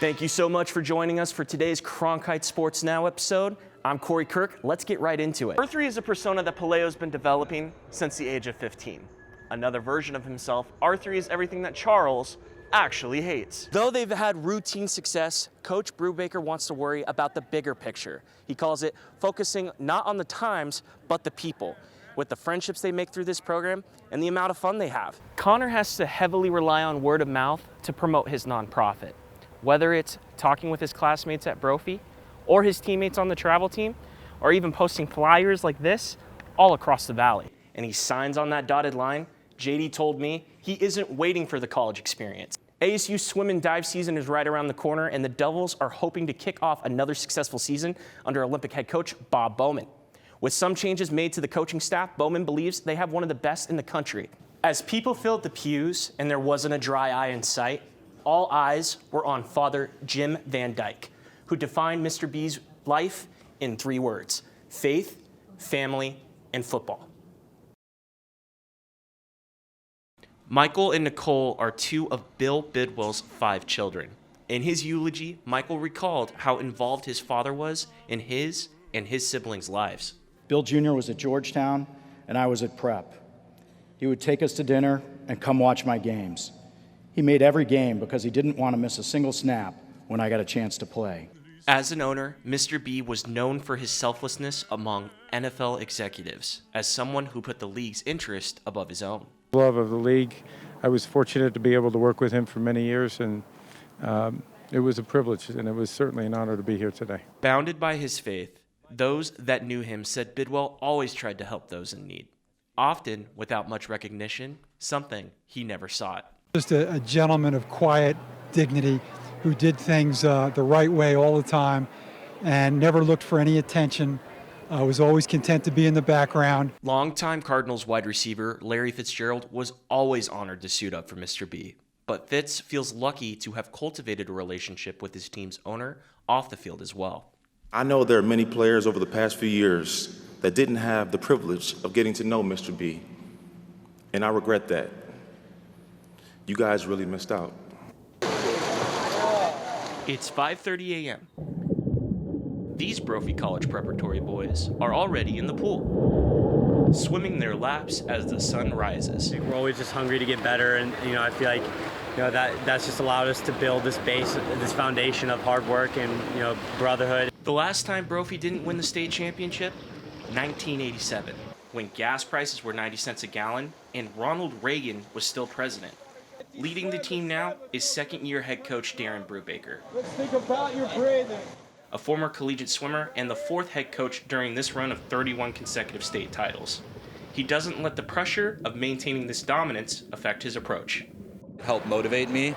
Thank you so much for joining us for today's Cronkite Sports Now episode. I'm Corey Kirk. Let's get right into it. R3 is a persona that Palaio's been developing since the age of 15. Another version of himself, R3 is everything that Charles actually hates. Though they've had routine success, Coach Brubaker wants to worry about the bigger picture. He calls it focusing not on the times, but the people, with the friendships they make through this program and the amount of fun they have. Connor has to heavily rely on word of mouth to promote his nonprofit. Whether it's talking with his classmates at Brophy, or his teammates on the travel team, or even posting flyers like this all across the valley. And he signs on that dotted line. JD told me he isn't waiting for the college experience. ASU swim and dive season is right around the corner, and the Devils are hoping to kick off another successful season under Olympic head coach Bob Bowman. With some changes made to the coaching staff, Bowman believes they have one of the best in the country. As people filled the pews and there wasn't a dry eye in sight, all eyes were on Father Jim Van Dyke, who defined Mr. B's life in 3 words: faith, family, and football. Michael and Nicole are 2 of Bill Bidwell's 5 children. In his eulogy, Michael recalled how involved his father was in his and his siblings' lives. Bill Jr. was at Georgetown, and I was at prep. He would take us to dinner and come watch my games. He made every game because he didn't want to miss a single snap when I got a chance to play. As an owner, Mr. B was known for his selflessness among NFL executives, as someone who put the league's interest above his own. Love of the league. I was fortunate to be able to work with him for many years, and it was a privilege, and it was certainly an honor to be here today. Bounded by his faith, those that knew him said Bidwell always tried to help those in need, often without much recognition, something he never sought. Just a gentleman of quiet dignity who did things the right way all the time and never looked for any attention. Was always content to be in the background. Longtime Cardinals wide receiver Larry Fitzgerald was always honored to suit up for Mr. B, but Fitz feels lucky to have cultivated a relationship with his team's owner off the field as well. I know there are many players over the past few years that didn't have the privilege of getting to know Mr. B, and I regret that. You guys really missed out. It's 5:30 a.m. These Brophy College preparatory boys are already in the pool, swimming their laps as the sun rises. We're always just hungry to get better, and I feel like that's just allowed us to build this base, this foundation of hard work and brotherhood. The last time Brophy didn't win the state championship, 1987, when gas prices were 90 cents a gallon and Ronald Reagan was still president. Leading the team now is second-year head coach Darren Brubaker. Let's think about your breathing. A former collegiate swimmer and the 4th head coach during this run of 31 consecutive state titles. He doesn't let the pressure of maintaining this dominance affect his approach. Help motivate me,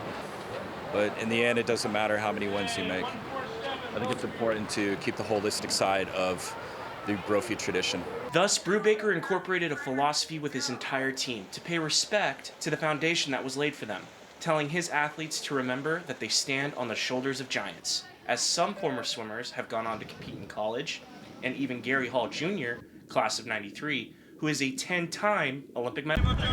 but in the end, it doesn't matter how many wins you make. I think it's important to keep the holistic side of the Brophy tradition. Thus, Brubaker incorporated a philosophy with his entire team to pay respect to the foundation that was laid for them, telling his athletes to remember that they stand on the shoulders of giants, as some former swimmers have gone on to compete in college, and even Gary Hall Jr., class of '93, who is a 10-time Olympic medalist.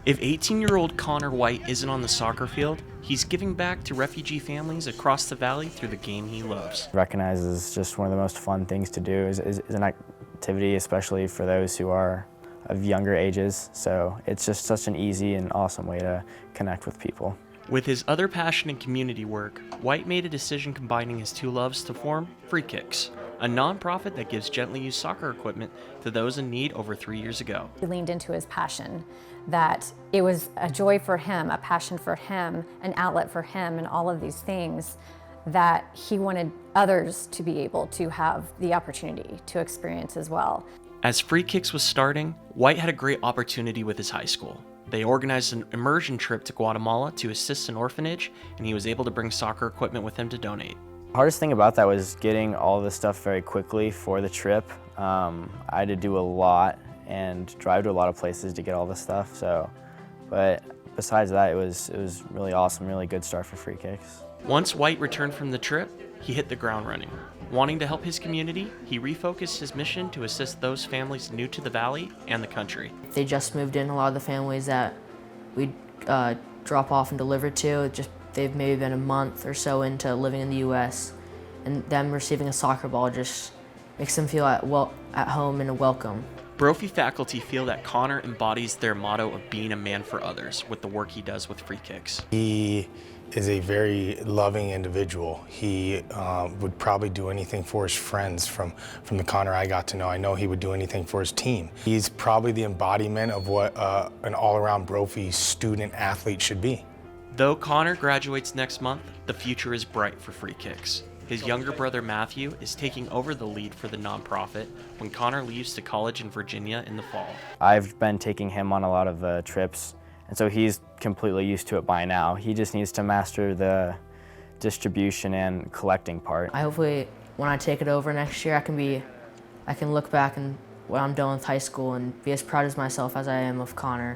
If 18-year-old Connor White isn't on the soccer field, he's giving back to refugee families across the valley through the game he loves. Recognize is just one of the most fun things to do is an activity, especially for those who are of younger ages. So it's just such an easy and awesome way to connect with people. With his other passion in community work, White made a decision combining his 2 loves to form Free Kicks, a nonprofit that gives gently used soccer equipment to those in need over 3 years ago. He leaned into his passion, that it was a joy for him, a passion for him, an outlet for him, and all of these things that he wanted others to be able to have the opportunity to experience as well. As Free Kicks was starting, White had a great opportunity with his high school. They organized an immersion trip to Guatemala to assist an orphanage, and he was able to bring soccer equipment with him to donate. The hardest thing about that was getting all this stuff very quickly for the trip. I had to do a lot and drive to a lot of places to get all this stuff. But besides that, it was really awesome, really good start for Free Kicks. Once White returned from the trip, he hit the ground running. Wanting to help his community, he refocused his mission to assist those families new to the valley and the country. They just moved in, a lot of the families that we drop off and deliver to, just they've maybe been a month or so into living in the U.S., and them receiving a soccer ball just makes them feel at home and welcome. Brophy faculty feel that Connor embodies their motto of being a man for others with the work he does with free kicks. He is a very loving individual. He would probably do anything for his friends from the Connor I got to know. I know he would do anything for his team. He's probably the embodiment of what an all-around Brophy student athlete should be. Though Connor graduates next month, the future is bright for free kicks. His younger brother Matthew is taking over the lead for the nonprofit when Connor leaves to college in Virginia in the fall. I've been taking him on a lot of trips, and so he's completely used to it by now. He just needs to master the distribution and collecting part. Hopefully, when I take it over next year, I can look back and when I'm done with high school and be as proud of myself as I am of Connor.